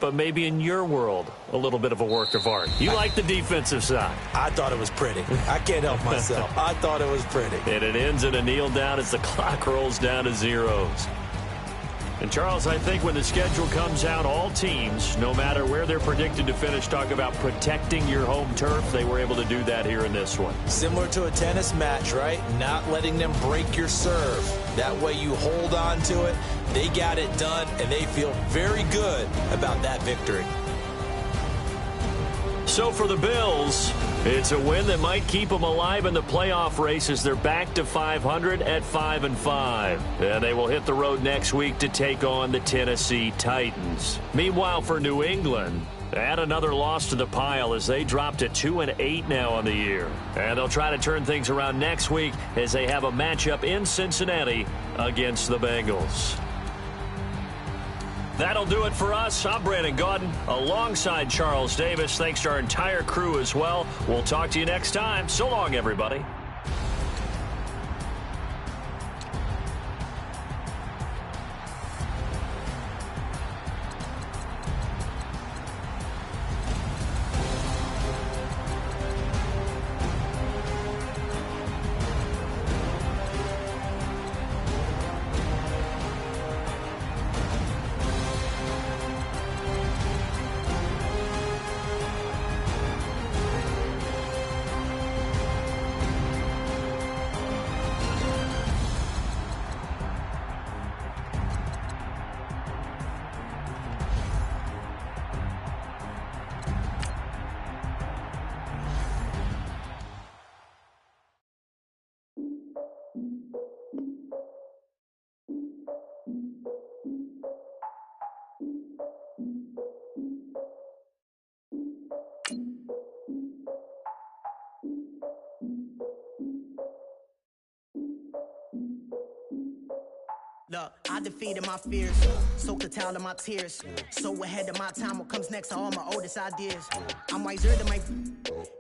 but maybe in your world, a little bit of a work of art. You like the defensive side. I thought it was pretty. I can't help myself. I thought it was pretty. And it ends in a kneel down as the clock rolls down to zeros. And, Charles, I think when the schedule comes out, all teams, no matter where they're predicted to finish, talk about protecting your home turf. They were able to do that here in this one. Similar to a tennis match, right? Not letting them break your serve. That way you hold on to it. They got it done, and they feel very good about that victory. So for the Bills, it's a win that might keep them alive in the playoff race as they're back to 500 at 5-5. And they will hit the road next week to take on the Tennessee Titans. Meanwhile, for New England, add another loss to the pile as they drop to 2-8 now on the year. And they'll try to turn things around next week as they have a matchup in Cincinnati against the Bengals. That'll do it for us. I'm Brandon Gaudin alongside Charles Davis. Thanks to our entire crew as well. We'll talk to you next time. So long, everybody. Look, I defeated my fears, so could tell of my tears. So ahead of my time, what comes next are all my oldest ideas. I'm wiser than my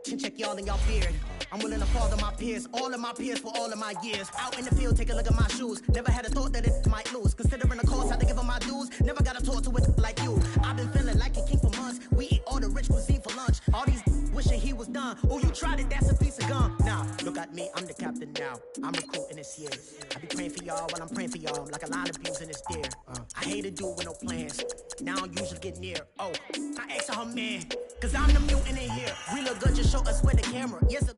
chin check y'all in y'all beard. I'm willing to father my peers, all of my peers for all of my years. Out in the field, take a look at my shoes. Never had a thought that it might lose. Considering the cost, I had to give them my dues. Never got a talk to it like you. I've been feeling like a king for months. We eat all the rich cuisine for lunch. All these wishing he was done. Oh, you tried it, that's a piece of gum. Now, look at me, I'm the captain now. I'm recruiting this year. I be praying for y'all while I'm praying for y'all. Like a lot of views in this deer. I hate to do it with no plans. Now I usually get near. Oh, I ask her man, cause I'm the mutant in here. We look good, just show us where the camera. Yes,